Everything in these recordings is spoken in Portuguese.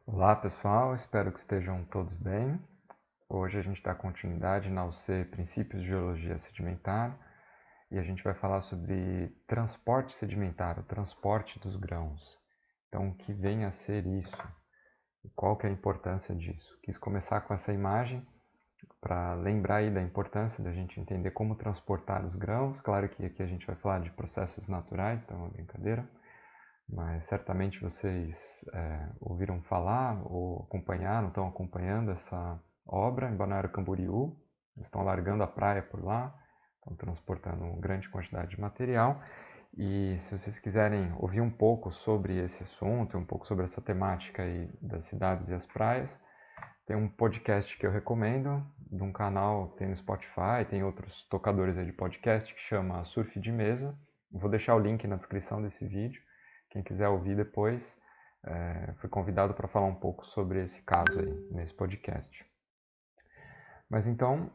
Olá pessoal, espero que estejam todos bem. Hoje a gente dá continuidade na UC Princípios de Geologia Sedimentar e a gente vai falar sobre transporte sedimentar, o transporte dos grãos. Então, o que vem a ser isso? E qual que é a importância disso? Quis começar com essa imagem para lembrar aí da importância da gente entender como transportar os grãos. Claro que aqui a gente vai falar de processos naturais, então é uma brincadeira. Mas certamente vocês ouviram falar ou acompanharam, estão acompanhando essa obra em Balneário Camboriú. Eles estão alargando a praia por lá, estão transportando uma grande quantidade de material. E se vocês quiserem ouvir um pouco sobre esse assunto, um pouco sobre essa temática aí das cidades e as praias, tem um podcast que eu recomendo, de um canal, tem no Spotify, tem outros tocadores aí de podcast, que chama Surf de Mesa. Vou deixar o link na descrição desse vídeo. Quem quiser ouvir depois, fui convidado para falar um pouco sobre esse caso aí, nesse podcast. Mas então,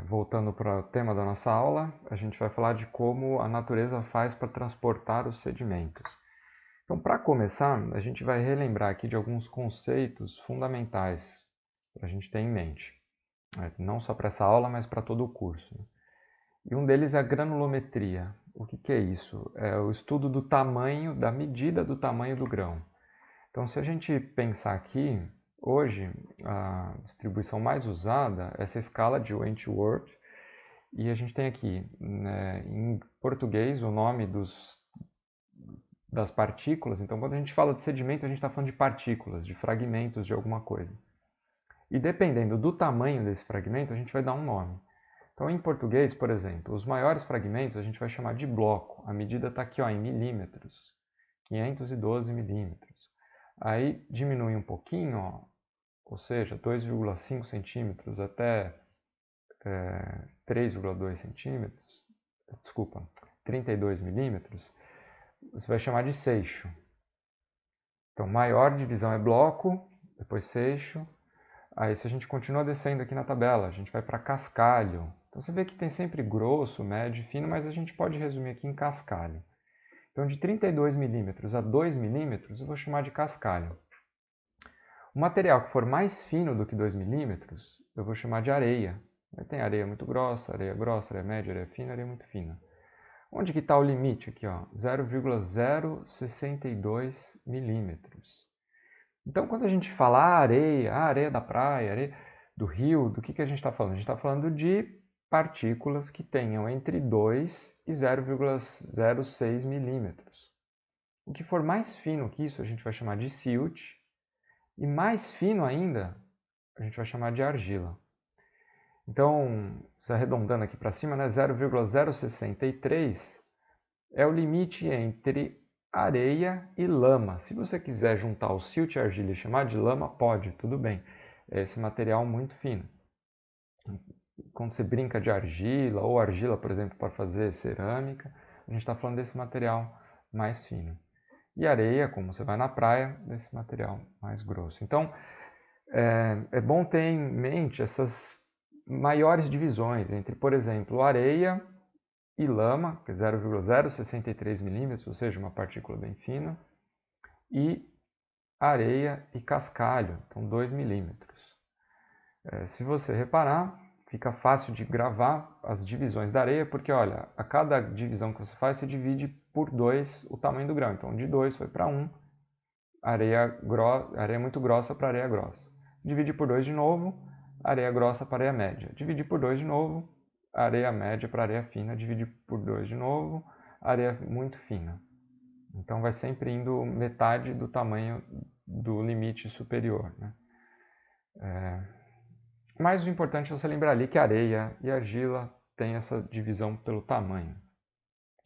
voltando para o tema da nossa aula, a gente vai falar de como a natureza faz para transportar os sedimentos. Então, para começar, a gente vai relembrar aqui de alguns conceitos fundamentais para a gente ter em mente. Não só para essa aula, mas para todo o curso. E um deles é a granulometria. O que é isso? É o estudo do tamanho, da medida do tamanho do grão. Então, se a gente pensar aqui, hoje a distribuição mais usada é essa escala de Wentworth, e a gente tem aqui, né, em português, o nome das partículas. Então, quando a gente fala de sedimento, a gente está falando de partículas, de fragmentos de alguma coisa. E dependendo do tamanho desse fragmento, a gente vai dar um nome. Então, em português, por exemplo, os maiores fragmentos a gente vai chamar de bloco. A medida está aqui ó, em milímetros, 512 milímetros. Aí diminui um pouquinho, ó, ou seja, 2,5 centímetros até 3,2 centímetros, desculpa, 32 milímetros, você vai chamar de seixo. Então, maior divisão é bloco, depois seixo. Aí, se a gente continua descendo aqui na tabela, a gente vai para cascalho. Então, você vê que tem sempre grosso, médio e fino, mas a gente pode resumir aqui em cascalho. Então, de 32 milímetros a 2 milímetros, eu vou chamar de cascalho. O material que for mais fino do que 2 milímetros, eu vou chamar de areia. Tem areia muito grossa, areia média, areia fina, areia muito fina. Onde que está o limite aqui? 0,062 milímetros. Então, quando a gente fala areia da praia, areia do rio, do que a gente está falando? A gente está falando de partículas que tenham entre 2 e 0,06 milímetros. O que for mais fino que isso, a gente vai chamar de silt, e mais fino ainda, a gente vai chamar de argila. Então, se arredondando aqui para cima, né, 0,063 é o limite entre areia e lama. Se você quiser juntar o silt e a argila e chamar de lama, pode, tudo bem. É esse material muito fino. Quando você brinca de argila, ou argila, por exemplo, para fazer cerâmica, a gente está falando desse material mais fino. E areia, como você vai na praia, desse material mais grosso. Então, é bom ter em mente essas maiores divisões entre, por exemplo, areia e lama, que é 0,063 milímetros, ou seja, uma partícula bem fina, e areia e cascalho, então 2 milímetros. Se você reparar, fica fácil de gravar as divisões da areia, porque olha, a cada divisão que você faz, você divide por 2 o tamanho do grão. Então, de 2 foi para 1, areia muito grossa para areia grossa. Divide por 2 de novo, areia grossa para areia média. Divide por 2 de novo, areia média para areia fina. Divide por 2 de novo, areia muito fina. Então vai sempre indo metade do tamanho do limite superior. Né? Mas o importante é você lembrar ali que areia e argila têm essa divisão pelo tamanho.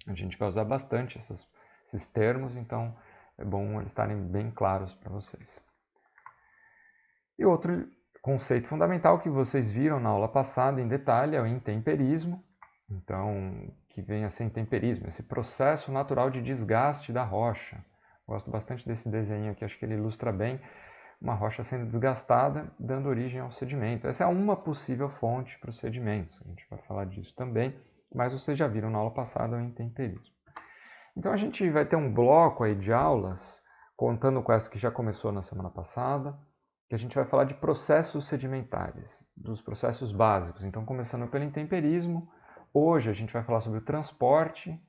A gente vai usar bastante esses termos, então é bom eles estarem bem claros para vocês. E outro conceito fundamental que vocês viram na aula passada em detalhe é o intemperismo. Então, que vem a ser intemperismo, esse processo natural de desgaste da rocha. Gosto bastante desse desenho aqui, acho que ele ilustra bem uma rocha sendo desgastada, dando origem ao sedimento. Essa é uma possível fonte para os sedimentos, a gente vai falar disso também, mas vocês já viram na aula passada o intemperismo. Então a gente vai ter um bloco aí de aulas contando com essa que já começou na semana passada, que a gente vai falar de processos sedimentares, dos processos básicos. Então, começando pelo intemperismo, hoje a gente vai falar sobre o transporte,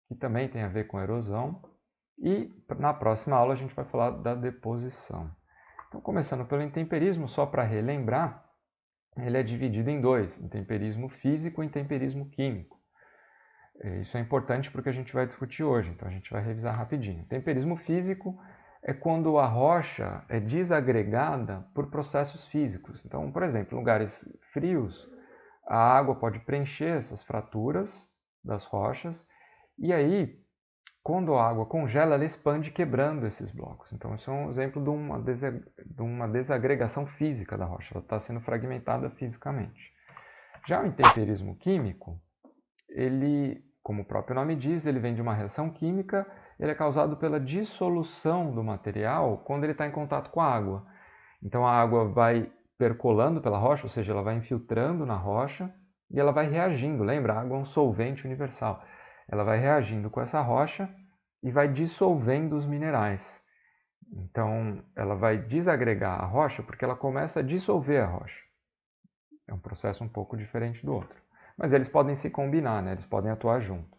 que também tem a ver com a erosão, e na próxima aula a gente vai falar da deposição. Então, começando pelo intemperismo, só para relembrar, ele é dividido em dois, intemperismo físico e intemperismo químico. Isso é importante porque a gente vai discutir hoje, então a gente vai revisar rapidinho. Intemperismo físico é quando a rocha é desagregada por processos físicos. Então, por exemplo, em lugares frios, a água pode preencher essas fraturas das rochas e aí, quando a água congela, ela expande quebrando esses blocos. Então, isso é um exemplo de uma desagregação física da rocha, ela está sendo fragmentada fisicamente. Já o intemperismo químico, ele, como o próprio nome diz, ele vem de uma reação química, ele é causado pela dissolução do material quando ele está em contato com a água. Então a água vai percolando pela rocha, ou seja, ela vai infiltrando na rocha e ela vai reagindo. Lembra? A água é um solvente universal. Ela vai reagindo com essa rocha e vai dissolvendo os minerais. Então ela vai desagregar a rocha porque ela começa a dissolver a rocha. É um processo um pouco diferente do outro. Mas eles podem se combinar, né? Eles podem atuar juntos.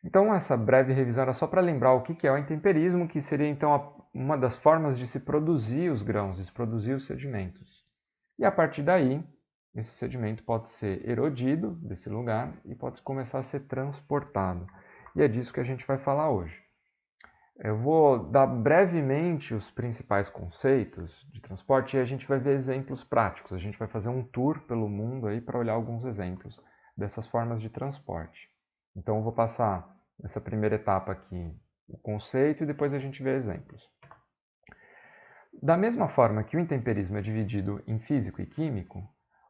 Então, essa breve revisão era só para lembrar o que é o intemperismo, que seria então uma das formas de se produzir os grãos, de se produzir os sedimentos. E a partir daí, esse sedimento pode ser erodido desse lugar e pode começar a ser transportado. E é disso que a gente vai falar hoje. Eu vou dar brevemente os principais conceitos de transporte e a gente vai ver exemplos práticos. A gente vai fazer um tour pelo mundo aí para olhar alguns exemplos dessas formas de transporte. Então eu vou passar nessa primeira etapa aqui o conceito e depois a gente vê exemplos. Da mesma forma que o intemperismo é dividido em físico e químico,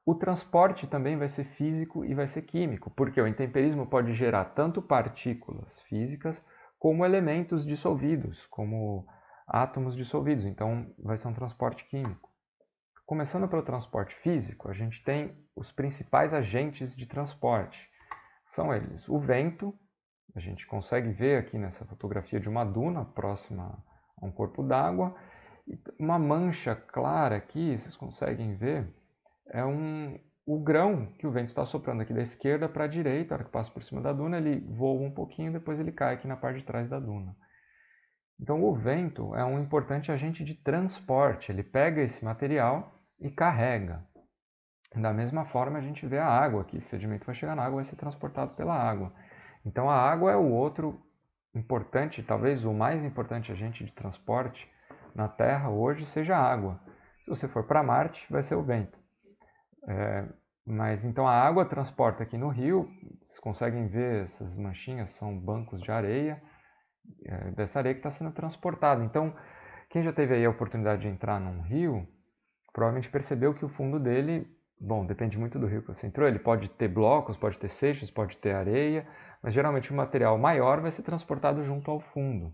o transporte também vai ser físico e vai ser químico, porque o intemperismo pode gerar tanto partículas físicas como elementos dissolvidos, como átomos dissolvidos. Então, vai ser um transporte químico. Começando pelo transporte físico, a gente tem os principais agentes de transporte. São eles o vento, a gente consegue ver aqui nessa fotografia de uma duna próxima a um corpo d'água, e uma mancha clara aqui, vocês conseguem ver, é o grão que o vento está soprando aqui da esquerda para a direita. A hora que passa por cima da duna, ele voa um pouquinho, depois ele cai aqui na parte de trás da duna. Então o vento é um importante agente de transporte, ele pega esse material e carrega. Da mesma forma a gente vê a água aqui, esse sedimento vai chegar na água, vai ser transportado pela água. Então a água é o outro importante, talvez o mais importante agente de transporte na Terra hoje seja a água. Se você for para Marte, vai ser o vento. Mas então a água transporta aqui no rio, vocês conseguem ver essas manchinhas, são bancos de areia, dessa areia que está sendo transportada. Então, quem já teve aí a oportunidade de entrar num rio, provavelmente percebeu que o fundo dele, bom, depende muito do rio que você entrou, ele pode ter blocos, pode ter seixos, pode ter areia, mas geralmente o material maior vai ser transportado junto ao fundo.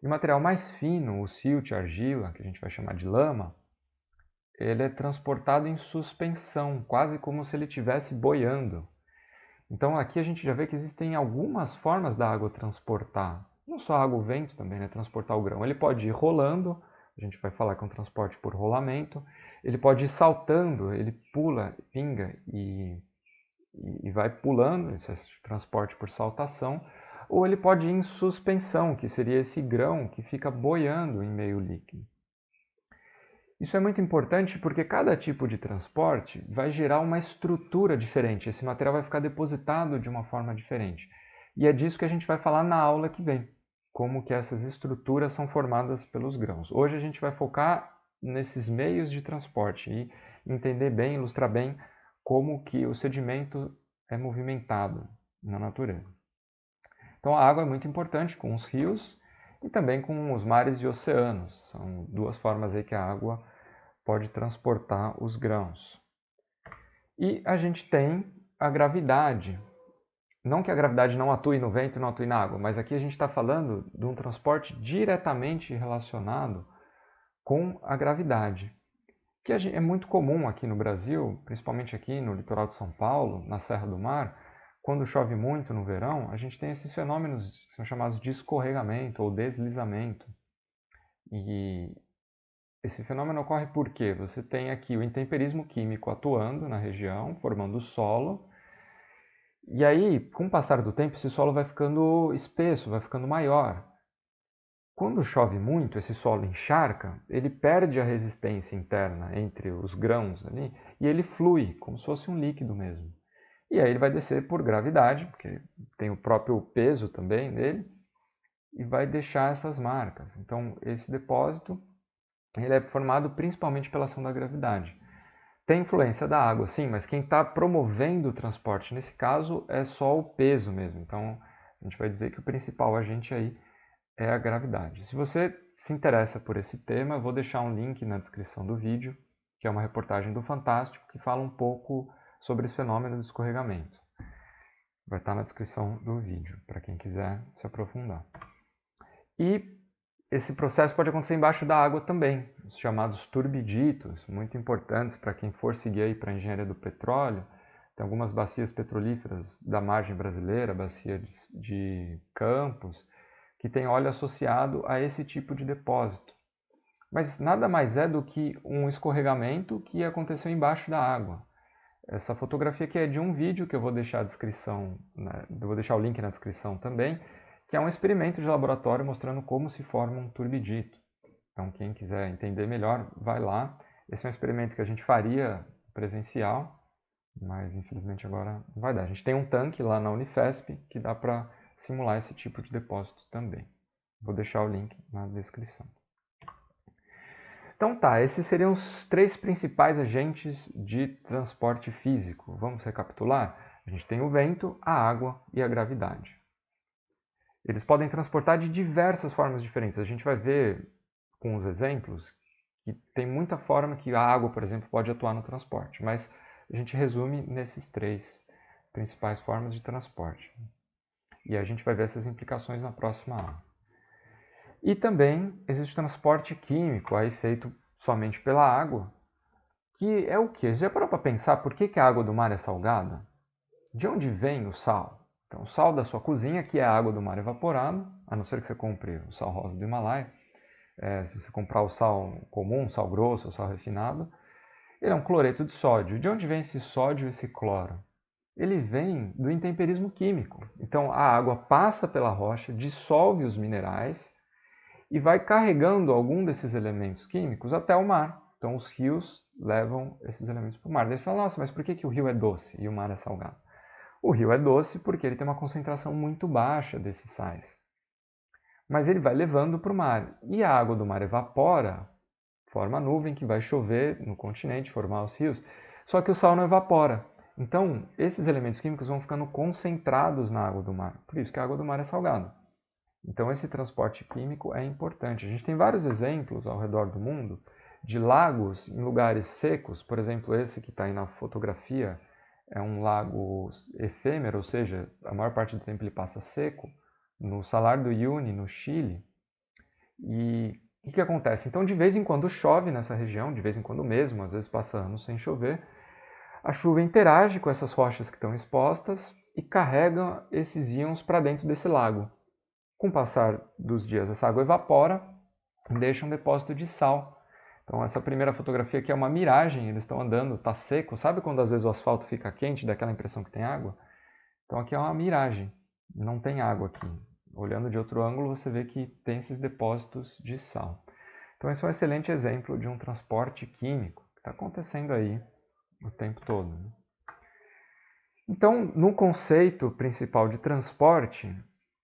E o material mais fino, o silt, a argila, que a gente vai chamar de lama, ele é transportado em suspensão, quase como se ele estivesse boiando. Então aqui a gente já vê que existem algumas formas da água transportar, não só a água, o vento também, né? Transportar o grão. Ele pode ir rolando, a gente vai falar que é um transporte por rolamento, ele pode ir saltando, ele pula, pinga e vai pulando, esse é transporte por saltação, ou ele pode ir em suspensão, que seria esse grão que fica boiando em meio líquido. Isso é muito importante porque cada tipo de transporte vai gerar uma estrutura diferente, esse material vai ficar depositado de uma forma diferente. E é disso que a gente vai falar na aula que vem, como que essas estruturas são formadas pelos grãos. Hoje a gente vai focar nesses meios de transporte e entender bem, ilustrar bem como que o sedimento é movimentado na natureza. Então a água é muito importante com os rios e também com os mares e oceanos. São duas formas aí que a água pode transportar os grãos. E a gente tem a gravidade. Não que a gravidade não atue no vento e não atue na água, mas aqui a gente está falando de um transporte diretamente relacionado com a gravidade, que é muito comum aqui no Brasil, principalmente aqui no litoral de São Paulo, na Serra do Mar. Quando chove muito no verão, a gente tem esses fenômenos que são chamados de escorregamento ou deslizamento. E esse fenômeno ocorre porque você tem aqui o intemperismo químico atuando na região, formando o solo. E aí, com o passar do tempo, esse solo vai ficando espesso, vai ficando maior. Quando chove muito, esse solo encharca, ele perde a resistência interna entre os grãos ali e ele flui, como se fosse um líquido mesmo. E aí ele vai descer por gravidade, porque tem o próprio peso também nele, e vai deixar essas marcas. Então, esse depósito ele é formado principalmente pela ação da gravidade. Tem influência da água, sim, mas quem está promovendo o transporte nesse caso é só o peso mesmo. Então, a gente vai dizer que o principal agente aí é a gravidade. Se você se interessa por esse tema, eu vou deixar um link na descrição do vídeo, que é uma reportagem do Fantástico, que fala um pouco sobre esse fenômeno do escorregamento. Vai estar na descrição do vídeo, para quem quiser se aprofundar. E esse processo pode acontecer embaixo da água também, os chamados turbiditos, muito importantes para quem for seguir aí para a engenharia do petróleo. Tem algumas bacias petrolíferas da margem brasileira, bacia de Campos, que tem óleo associado a esse tipo de depósito. Mas nada mais é do que um escorregamento que aconteceu embaixo da água. Essa fotografia aqui é de um vídeo que eu vou deixar a descrição, né, eu vou deixar o link na descrição também, que é um experimento de laboratório mostrando como se forma um turbidito. Então, quem quiser entender melhor, vai lá. Esse é um experimento que a gente faria presencial, mas infelizmente agora não vai dar. A gente tem um tanque lá na Unifesp que dá para simular esse tipo de depósito também. Vou deixar o link na descrição. Então tá, esses seriam os 3 principais agentes de transporte físico. Vamos recapitular? A gente tem o vento, a água e a gravidade. Eles podem transportar de diversas formas diferentes. A gente vai ver com os exemplos que tem muita forma que a água, por exemplo, pode atuar no transporte, mas a gente resume nesses 3 principais formas de transporte. E a gente vai ver essas implicações na próxima aula. E também existe o transporte químico, aí feito somente pela água, que é o quê? Você já parou para pensar por que a água do mar é salgada? De onde vem o sal? Então, o sal da sua cozinha, que é a água do mar evaporada, a não ser que você compre o sal rosa do Himalaia. Se você comprar o sal comum, sal grosso, o sal refinado, ele é um cloreto de sódio. De onde vem esse sódio e esse cloro? Ele vem do intemperismo químico. Então, a água passa pela rocha, dissolve os minerais e vai carregando algum desses elementos químicos até o mar. Então, os rios levam esses elementos para o mar. Daí você fala, nossa, mas por que o rio é doce e o mar é salgado? O rio é doce porque ele tem uma concentração muito baixa desses sais. Mas ele vai levando para o mar. E a água do mar evapora, forma nuvem que vai chover no continente, formar os rios. Só que o sal não evapora. Então, esses elementos químicos vão ficando concentrados na água do mar. Por isso que a água do mar é salgada. Então, esse transporte químico é importante. A gente tem vários exemplos ao redor do mundo de lagos em lugares secos. Por exemplo, esse que está aí na fotografia é um lago efêmero, ou seja, a maior parte do tempo ele passa seco, no Salar do Uyuni, no Chile. E o que acontece? Então, de vez em quando chove nessa região, de vez em quando mesmo, às vezes passa anos sem chover. A chuva interage com essas rochas que estão expostas e carrega esses íons para dentro desse lago. Com o passar dos dias, essa água evapora e deixa um depósito de sal. Então, essa primeira fotografia aqui é uma miragem, eles estão andando, está seco. Sabe quando às vezes o asfalto fica quente, dá aquela impressão que tem água? Então, aqui é uma miragem, não tem água aqui. Olhando de outro ângulo, você vê que tem esses depósitos de sal. Então, esse é um excelente exemplo de um transporte químico que está acontecendo aí o tempo todo. Então, no conceito principal de transporte,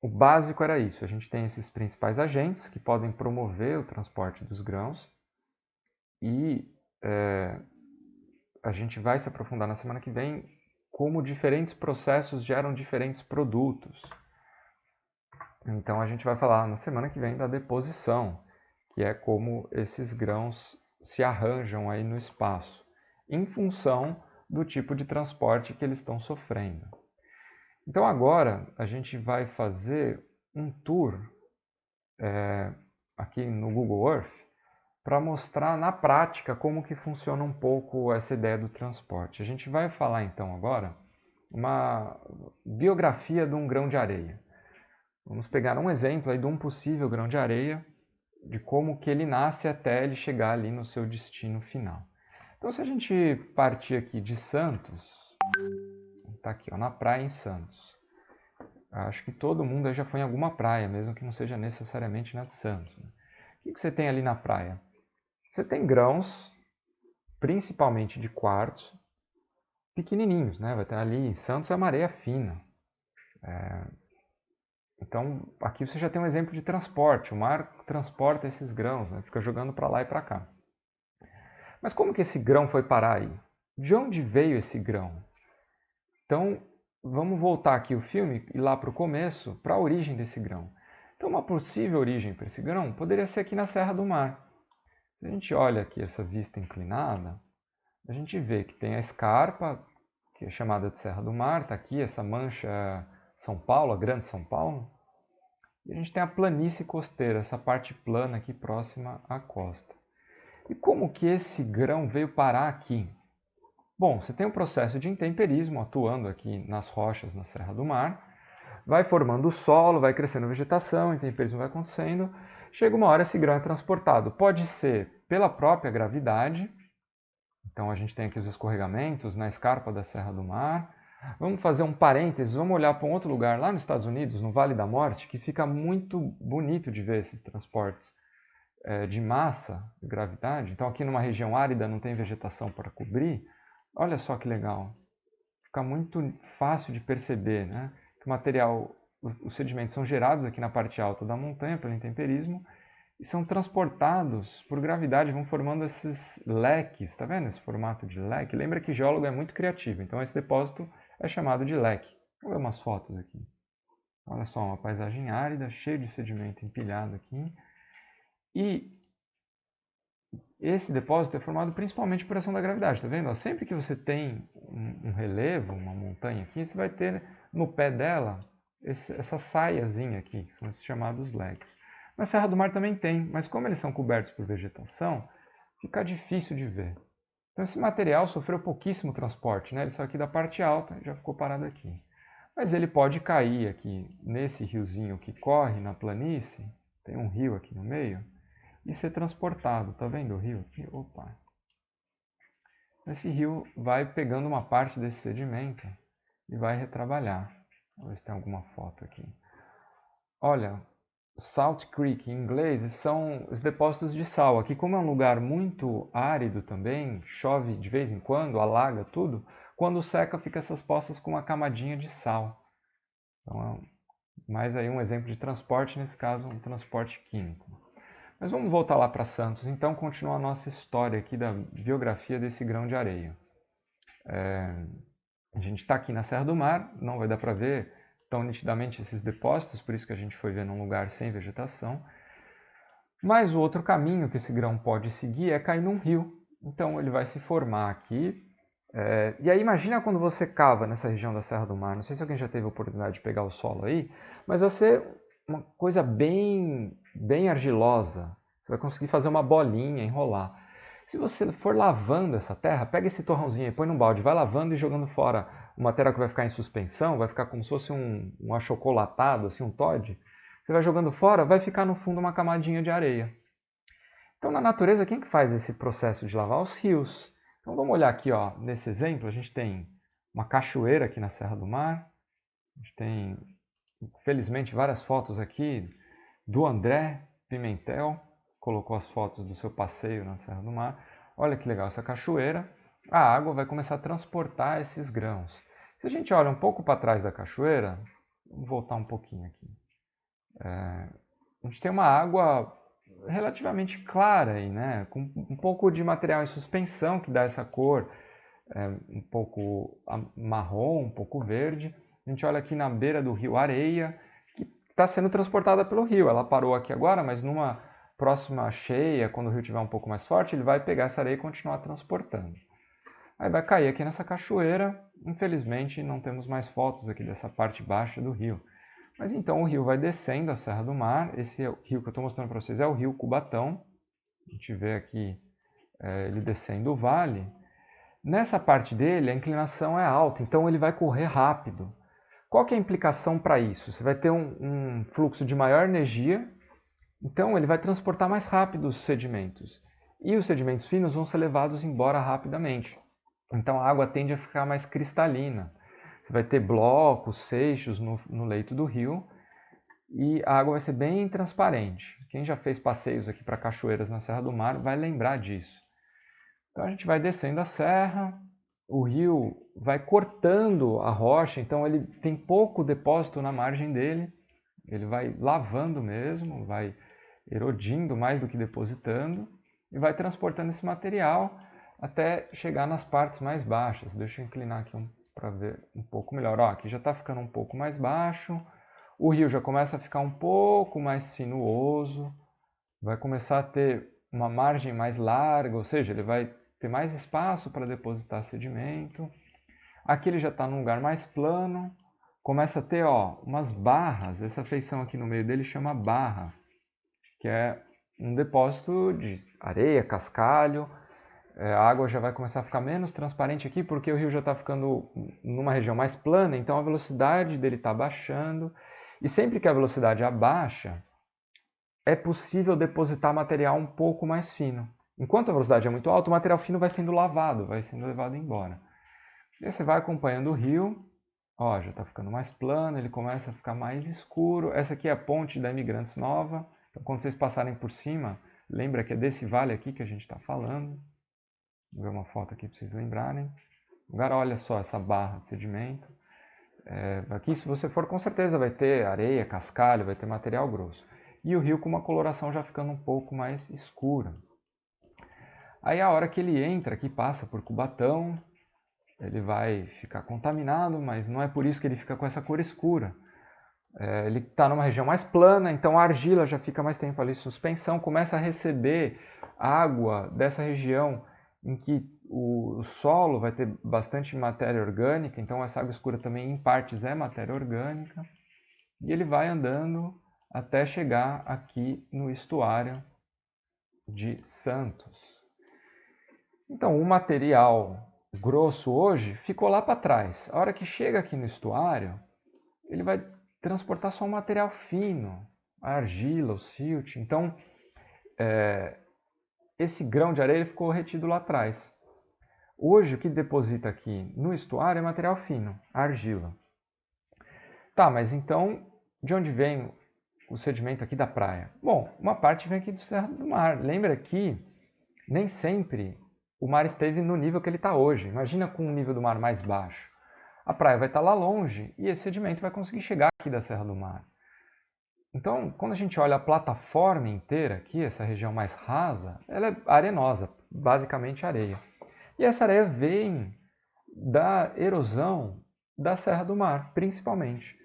o básico era isso. A gente tem esses principais agentes que podem promover o transporte dos grãos e a gente vai se aprofundar na semana que vem como diferentes processos geram diferentes produtos. Então a gente vai falar na semana que vem da deposição, que é como esses grãos se arranjam aí no espaço, em função do tipo de transporte que eles estão sofrendo. Então agora a gente vai fazer um tour aqui no Google Earth para mostrar na prática como que funciona um pouco essa ideia do transporte. A gente vai falar então agora uma biografia de um grão de areia. Vamos pegar um exemplo aí de um possível grão de areia de como que ele nasce até ele chegar ali no seu destino final. Então, se a gente partir aqui de Santos, está aqui, ó, na praia em Santos. Acho que todo mundo aí já foi em alguma praia, mesmo que não seja necessariamente na de Santos. O que você tem ali na praia? Você tem grãos, principalmente de quartzo, pequenininhos, né? Vai ter ali em Santos é uma areia fina. Então, aqui você já tem um exemplo de transporte. O mar transporta esses grãos, né? Fica jogando para lá e para cá. Mas como que esse grão foi parar aí? De onde veio esse grão? Então, vamos voltar aqui o filme e lá para o começo, para a origem desse grão. Então, uma possível origem para esse grão poderia ser aqui na Serra do Mar. Se a gente olha aqui essa vista inclinada, a gente vê que tem a escarpa, que é chamada de Serra do Mar, está aqui essa mancha São Paulo, a Grande São Paulo. E a gente tem a planície costeira, essa parte plana aqui próxima à costa. E como que esse grão veio parar aqui? Bom, você tem um processo de intemperismo atuando aqui nas rochas na Serra do Mar, vai formando o solo, vai crescendo vegetação, intemperismo vai acontecendo, chega uma hora esse grão é transportado. Pode ser pela própria gravidade, então a gente tem aqui os escorregamentos na escarpa da Serra do Mar. Vamos fazer um parênteses, vamos olhar para um outro lugar lá nos Estados Unidos, no Vale da Morte, que fica muito bonito de ver esses transportes de massa, de gravidade. Então aqui numa região árida não tem vegetação para cobrir. Olha só que legal. Fica muito fácil de perceber, né? Que o material, os sedimentos são gerados aqui na parte alta da montanha pelo intemperismo e são transportados por gravidade, vão formando esses leques, tá vendo esse formato de leque? Lembra que geólogo é muito criativo, então esse depósito é chamado de leque. Vou ver umas fotos aqui. Olha só, uma paisagem árida, cheio de sedimento empilhado aqui. E esse depósito é formado principalmente por ação da gravidade, tá vendo? Sempre que você tem um relevo, uma montanha aqui, você vai ter no pé dela essa saiazinha aqui, que são esses chamados leques. Na Serra do Mar também tem, mas como eles são cobertos por vegetação, fica difícil de ver. Então esse material sofreu pouquíssimo transporte, né? Ele saiu aqui da parte alta e já ficou parado aqui. Mas ele pode cair aqui nesse riozinho que corre na planície, tem um rio aqui no meio, e ser transportado. Tá vendo o rio aqui? Opa! Esse rio vai pegando uma parte desse sedimento e vai retrabalhar. Vamos ver se tem alguma foto aqui. Olha, Salt Creek, em inglês, são os depósitos de sal. Aqui, como é um lugar muito árido também, chove de vez em quando, alaga tudo, quando seca fica essas poças com uma camadinha de sal. Então, mais aí um exemplo de transporte, nesse caso, um transporte químico. Mas vamos voltar lá para Santos, então, continuar a nossa história aqui da biografia desse grão de areia. A gente está aqui na Serra do Mar, não vai dar para ver tão nitidamente esses depósitos, por isso que a gente foi ver num lugar sem vegetação. Mas o outro caminho que esse grão pode seguir é cair num rio. Então ele vai se formar aqui. E aí imagina quando você cava nessa região da Serra do Mar, não sei se alguém já teve a oportunidade de pegar o solo aí, mas vai ser uma coisa bem argilosa. Você vai conseguir fazer uma bolinha, enrolar. Se você for lavando essa terra, pega esse torrãozinho e põe num balde, vai lavando e jogando fora o material que vai ficar em suspensão, vai ficar como se fosse um achocolatado, assim, um Toddy. Você vai jogando fora, vai ficar no fundo uma camadinha de areia. Então, na natureza, quem que faz esse processo de lavar? Os rios. Então, vamos olhar aqui, ó, nesse exemplo, a gente tem uma cachoeira aqui na Serra do Mar. A gente tem, felizmente, várias fotos aqui do André Pimentel, colocou as fotos do seu passeio na Serra do Mar. Olha que legal essa cachoeira. A água vai começar a transportar esses grãos. Se a gente olha um pouco para trás da cachoeira, vamos voltar um pouquinho aqui. A gente tem uma água relativamente clara aí, né? Com um pouco de material em suspensão que dá essa cor um pouco marrom, um pouco verde. A gente olha aqui na beira do rio areia, que está sendo transportada pelo rio. Ela parou aqui agora, mas numa próxima cheia, quando o rio estiver um pouco mais forte, ele vai pegar essa areia e continuar transportando. Aí vai cair aqui nessa cachoeira. Infelizmente, não temos mais fotos aqui dessa parte baixa do rio. Mas então o rio vai descendo a Serra do Mar. Esse rio que eu estou mostrando para vocês é o rio Cubatão. A gente vê aqui ele descendo o vale. Nessa parte dele, a inclinação é alta, então ele vai correr rápido. Qual que é a implicação para isso? Você vai ter um fluxo de maior energia Então ele vai transportar mais rápido os sedimentos. E os sedimentos finos vão ser levados embora rapidamente. Então a água tende a ficar mais cristalina. Você vai ter blocos, seixos no leito do rio e a água vai ser bem transparente. Quem já fez passeios aqui para cachoeiras na Serra do Mar vai lembrar disso. Então a gente vai descendo a serra, o rio vai cortando a rocha, então ele tem pouco depósito na margem dele, ele vai lavando mesmo, vai erodindo mais do que depositando e vai transportando esse material até chegar nas partes mais baixas. Deixa eu inclinar aqui para ver um pouco melhor. Ó, aqui já está ficando um pouco mais baixo, o rio já começa a ficar um pouco mais sinuoso, vai começar a ter uma margem mais larga, ou seja, ele vai ter mais espaço para depositar sedimento. Aqui ele já está num lugar mais plano, começa a ter umas barras, essa feição aqui no meio dele chama barra, que é um depósito de areia, cascalho. A água já vai começar a ficar menos transparente aqui, porque o rio já está ficando numa região mais plana, então a velocidade dele está baixando. E sempre que a velocidade abaixa, é possível depositar material um pouco mais fino. Enquanto a velocidade é muito alta, o material fino vai sendo lavado, vai sendo levado embora. E aí você vai acompanhando o rio, já está ficando mais plano, ele começa a ficar mais escuro. Essa aqui é a ponte da Imigrantes Nova. Então, quando vocês passarem por cima, lembra que é desse vale aqui que a gente está falando. Vou ver uma foto aqui para vocês lembrarem. Agora, olha só essa barra de sedimento. Aqui, se você for, com certeza vai ter areia, cascalho, vai ter material grosso. E o rio com uma coloração já ficando um pouco mais escura. Aí, a hora que ele entra aqui, passa por Cubatão, ele vai ficar contaminado, mas não é por isso que ele fica com essa cor escura. Ele está numa região mais plana, então a argila já fica mais tempo ali em suspensão, começa a receber água dessa região em que o solo vai ter bastante matéria orgânica, então essa água escura também em partes é matéria orgânica, e ele vai andando até chegar aqui no estuário de Santos. Então o material grosso hoje ficou lá para trás. A hora que chega aqui no estuário, ele vai transportar só um material fino, a argila, o silt. Então, esse grão de areia ficou retido lá atrás. Hoje, o que deposita aqui no estuário é material fino, a argila. Tá, mas então, de onde vem o sedimento aqui da praia? Bom, uma parte vem aqui do Serra do Mar. Lembra que nem sempre o mar esteve no nível que ele está hoje. Imagina com um nível do mar mais baixo. A praia vai estar lá longe e esse sedimento vai conseguir chegar aqui da Serra do Mar. Então, quando a gente olha a plataforma inteira aqui, essa região mais rasa, ela é arenosa, basicamente areia. E essa areia vem da erosão da Serra do Mar, principalmente.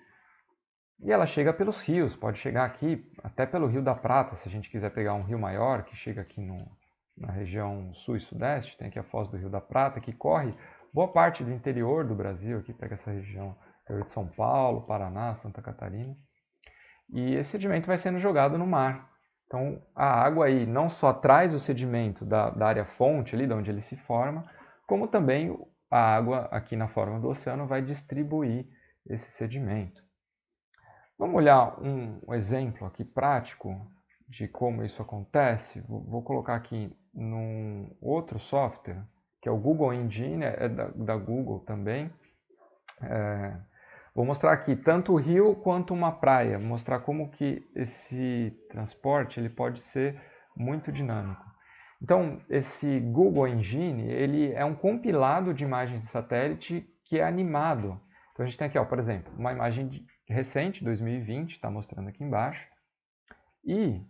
E ela chega pelos rios, pode chegar aqui até pelo Rio da Prata, se a gente quiser pegar um rio maior, que chega aqui na região sul e sudeste, tem aqui a Foz do Rio da Prata, que corre boa parte do interior do Brasil, aqui pega essa região de São Paulo, Paraná, Santa Catarina. E esse sedimento vai sendo jogado no mar. Então a água aí não só traz o sedimento da área fonte, ali de onde ele se forma, como também a água aqui na forma do oceano vai distribuir esse sedimento. Vamos olhar um exemplo aqui prático de como isso acontece. Vou colocar aqui num outro software, que é o Google Engine, é da Google também. Vou mostrar aqui tanto o rio quanto uma praia, mostrar como que esse transporte ele pode ser muito dinâmico. Então, esse Google Engine, ele é um compilado de imagens de satélite que é animado. Então, a gente tem aqui, por exemplo, uma imagem recente, 2020, está mostrando aqui embaixo. E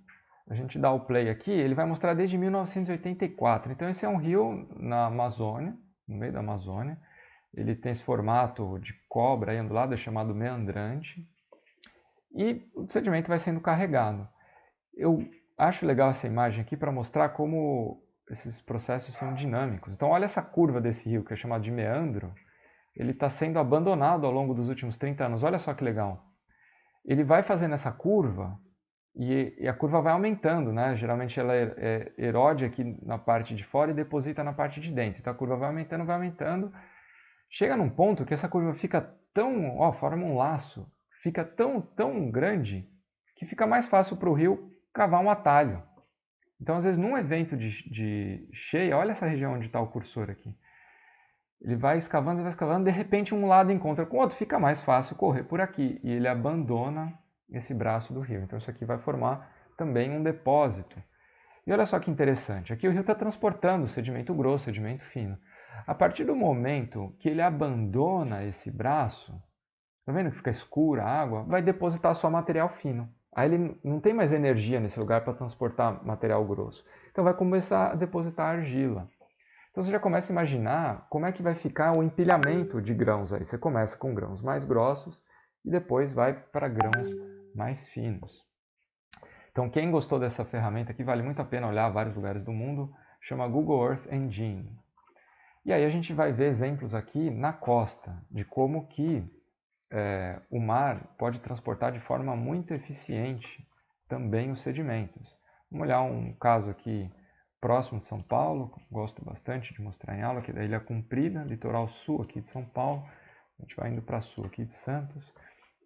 a gente dá o play aqui, ele vai mostrar desde 1984. Então, esse é um rio na Amazônia, no meio da Amazônia. Ele tem esse formato de cobra aí ondulado, é chamado meandrante. E o sedimento vai sendo carregado. Eu acho legal essa imagem aqui para mostrar como esses processos são dinâmicos. Então, olha essa curva desse rio, que é chamado de meandro. Ele está sendo abandonado ao longo dos últimos 30 anos. Olha só que legal. Ele vai fazendo essa curva e a curva vai aumentando, né? Geralmente ela erode aqui na parte de fora e deposita na parte de dentro. Então, a curva vai aumentando, vai aumentando. Chega num ponto que essa curva fica tão, forma um laço, fica tão grande que fica mais fácil para o rio cavar um atalho. Então, às vezes, num evento de cheia, olha essa região onde está o cursor aqui. Ele vai escavando, de repente um lado encontra com o outro, fica mais fácil correr por aqui. E ele abandona esse braço do rio. Então, isso aqui vai formar também um depósito. E olha só que interessante, aqui o rio está transportando sedimento grosso, sedimento fino. A partir do momento que ele abandona esse braço, tá vendo que fica escura a água? Vai depositar só material fino. Aí ele não tem mais energia nesse lugar para transportar material grosso. Então vai começar a depositar argila. Então você já começa a imaginar como é que vai ficar o empilhamento de grãos aí. Você começa com grãos mais grossos e depois vai para grãos mais finos. Então quem gostou dessa ferramenta aqui, vale muito a pena olhar vários lugares do mundo, chama Google Earth Engine. E aí a gente vai ver exemplos aqui na costa de como que o mar pode transportar de forma muito eficiente também os sedimentos. Vamos olhar um caso aqui próximo de São Paulo, gosto bastante de mostrar em aula, que é da Ilha Comprida, litoral sul aqui de São Paulo. A gente vai indo para sul aqui de Santos.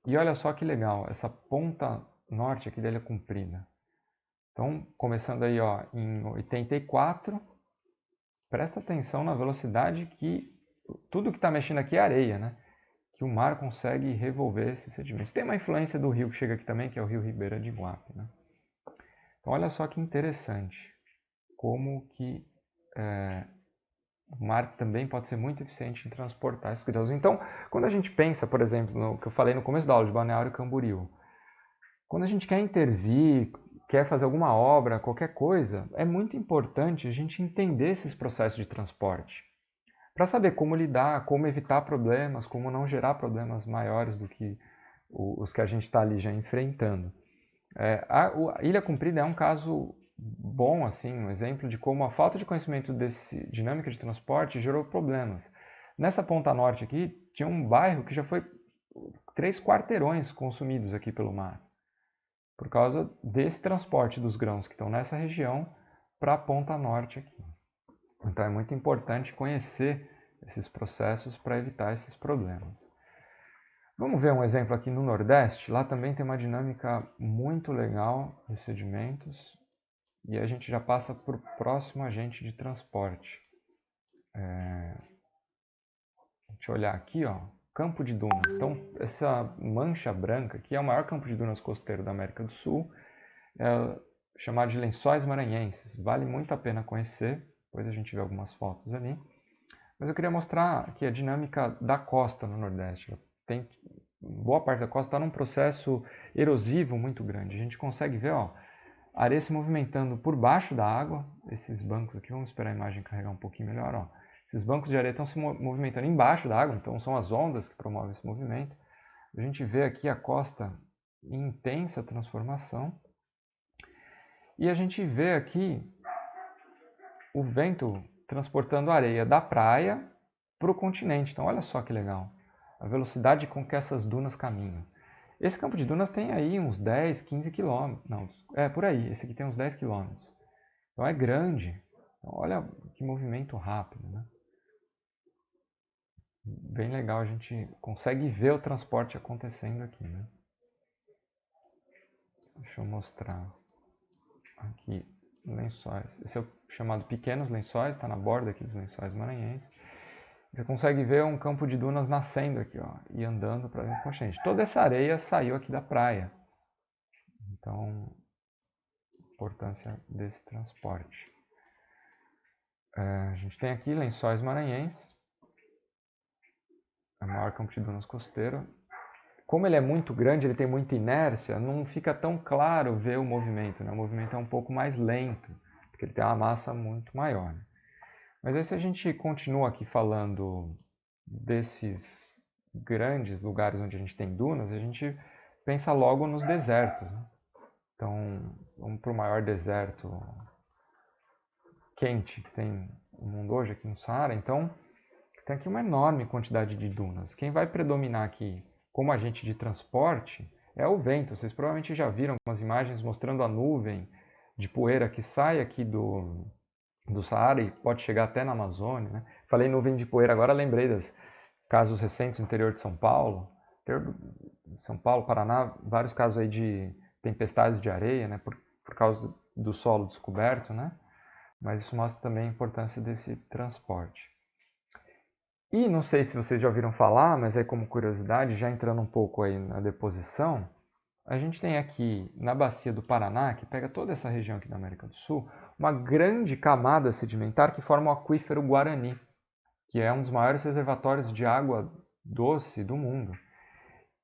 E olha só que legal, essa ponta norte aqui da Ilha Comprida. Então, começando aí ó, em 84, presta atenção na velocidade que tudo que está mexendo aqui é areia, né? Que o mar consegue revolver esses sedimentos. Tem uma influência do rio que chega aqui também, que é o rio Ribeira de Iguape, né? Então, olha só que interessante, como que o mar também pode ser muito eficiente em transportar esses grãos. Então, quando a gente pensa, por exemplo, no que eu falei no começo da aula de Balneário Camboriú, quando a gente quer intervir, quer fazer alguma obra, qualquer coisa, é muito importante a gente entender esses processos de transporte, para saber como lidar, como evitar problemas, como não gerar problemas maiores do que os que a gente está ali já enfrentando. A Ilha Comprida é um caso bom, assim, um exemplo de como a falta de conhecimento desse dinâmica de transporte gerou problemas. Nessa ponta norte aqui, tinha um bairro que já foi 3 quarteirões consumidos aqui pelo mar, por causa desse transporte dos grãos que estão nessa região para a ponta norte aqui. Então é muito importante conhecer esses processos para evitar esses problemas. Vamos ver um exemplo aqui no Nordeste. Lá também tem uma dinâmica muito legal de sedimentos e a gente já passa para o próximo agente de transporte. Deixa eu olhar aqui, ó, campo de dunas. Então, essa mancha branca aqui é o maior campo de dunas costeiro da América do Sul, chamado de Lençóis Maranhenses. Vale muito a pena conhecer, depois a gente vê algumas fotos ali. Mas eu queria mostrar aqui a dinâmica da costa no Nordeste. Boa parte da costa está num processo erosivo muito grande. A gente consegue ver, ó, a areia se movimentando por baixo da água. Esses bancos aqui, vamos esperar a imagem carregar um pouquinho melhor, ó. Esses bancos de areia estão se movimentando embaixo da água, então são as ondas que promovem esse movimento. A gente vê aqui a costa em intensa transformação. E a gente vê aqui o vento transportando areia da praia para o continente. Então, olha só que legal. A velocidade com que essas dunas caminham. Esse campo de dunas tem aí uns 10, 15 quilômetros. Não, por aí. Esse aqui tem uns 10 quilômetros. Então, é grande. Então, olha que movimento rápido, né? Bem legal, a gente consegue ver o transporte acontecendo aqui, né? Deixa eu mostrar aqui lençóis. Esse é o chamado Pequenos Lençóis, está na borda aqui dos Lençóis Maranhenses. Você consegue ver um campo de dunas nascendo aqui, ó, e andando para dentro do continente. Toda essa areia saiu aqui da praia. Então, importância desse transporte. A gente tem aqui Lençóis Maranhenses, é o maior campo de dunas costeiro. Como ele é muito grande, ele tem muita inércia, não fica tão claro ver o movimento, né? O movimento é um pouco mais lento, porque ele tem uma massa muito maior. Mas aí se a gente continua aqui falando desses grandes lugares onde a gente tem dunas, a gente pensa logo nos desertos, né? Então, vamos para o maior deserto quente que tem no mundo hoje, aqui no Saara. Então, tem aqui uma enorme quantidade de dunas. Quem vai predominar aqui como agente de transporte é o vento. Vocês provavelmente já viram algumas imagens mostrando a nuvem de poeira que sai aqui do Saara e pode chegar até na Amazônia, né? Falei nuvem de poeira, agora lembrei dos casos recentes no interior de São Paulo. São Paulo, Paraná, vários casos aí de tempestades de areia, né? por causa do solo descoberto, né? Mas isso mostra também a importância desse transporte. E não sei se vocês já ouviram falar, mas aí como curiosidade, já entrando um pouco aí na deposição, a gente tem aqui na bacia do Paraná, que pega toda essa região aqui da América do Sul, uma grande camada sedimentar que forma o aquífero Guarani, que é um dos maiores reservatórios de água doce do mundo.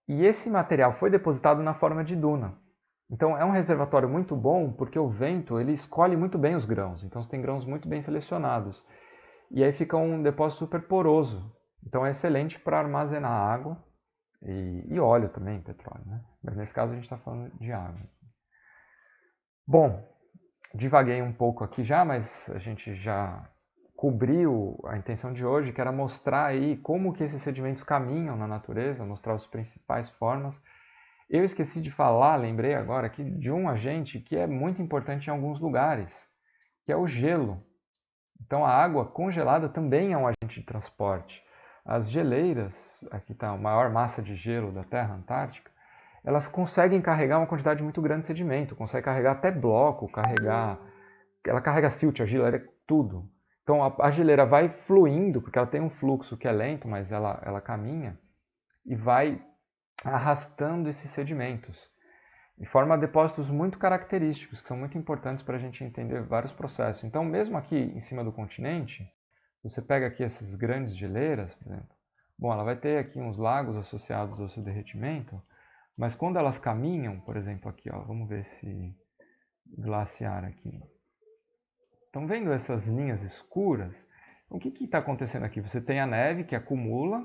E esse material foi depositado na forma de duna. Então é um reservatório muito bom porque o vento ele escolhe muito bem os grãos. Então você tem grãos muito bem selecionados. E aí fica um depósito super poroso. Então é excelente para armazenar água e óleo também, petróleo, né? Mas nesse caso a gente está falando de água. Bom, divaguei um pouco aqui já, mas a gente já cobriu a intenção de hoje, que era mostrar aí como que esses sedimentos caminham na natureza, mostrar as principais formas. Eu esqueci de falar, lembrei agora aqui, de um agente que é muito importante em alguns lugares, que é o gelo. Então a água congelada também é um agente de transporte. As geleiras, aqui está a maior massa de gelo da Terra, Antártica, elas conseguem carregar uma quantidade muito grande de sedimento, consegue carregar até bloco, ela carrega silt, argila, tudo. Então a geleira vai fluindo, porque ela tem um fluxo que é lento, mas ela caminha, e vai arrastando esses sedimentos. E forma depósitos muito característicos, que são muito importantes para a gente entender vários processos. Então, mesmo aqui em cima do continente, você pega aqui essas grandes geleiras, por exemplo, bom, ela vai ter aqui uns lagos associados ao seu derretimento, mas quando elas caminham, por exemplo, aqui, ó, vamos ver esse glaciar aqui. Estão vendo essas linhas escuras? O que está acontecendo aqui? Você tem a neve que acumula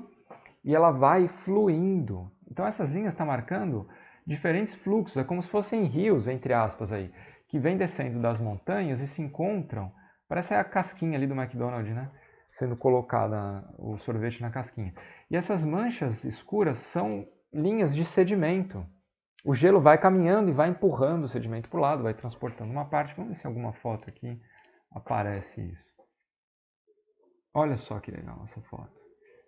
e ela vai fluindo. Então essas linhas estão marcando diferentes fluxos, é como se fossem rios, entre aspas, aí, que vêm descendo das montanhas e se encontram. Parece a casquinha ali do McDonald's, né? Sendo colocada o sorvete na casquinha. E essas manchas escuras são linhas de sedimento. O gelo vai caminhando e vai empurrando o sedimento para o lado, vai transportando uma parte. Vamos ver se em alguma foto aqui aparece isso. Olha só que legal essa foto.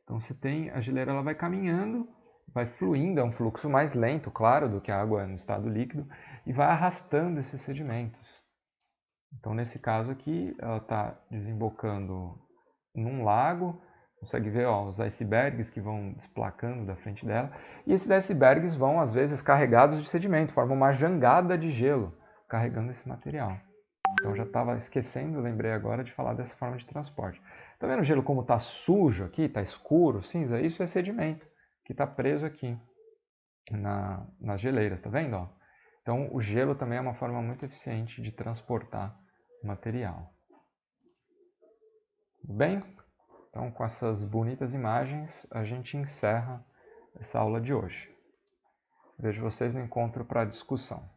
Então você tem a geleira, ela vai caminhando, vai fluindo, é um fluxo mais lento, claro, do que a água no estado líquido, e vai arrastando esses sedimentos. Então nesse caso aqui, ela está desembocando num lago, consegue ver ó, os icebergs que vão desplacando da frente dela, e esses icebergs vão às vezes carregados de sedimento, formam uma jangada de gelo carregando esse material. Então já estava esquecendo, lembrei agora de falar dessa forma de transporte. Tá vendo o gelo como está sujo aqui, está escuro, cinza? Isso é sedimento que está preso aqui nas geleiras, tá vendo? Ó? Então o gelo também é uma forma muito eficiente de transportar material. Tudo bem? Então com essas bonitas imagens a gente encerra essa aula de hoje. Vejo vocês no encontro para discussão.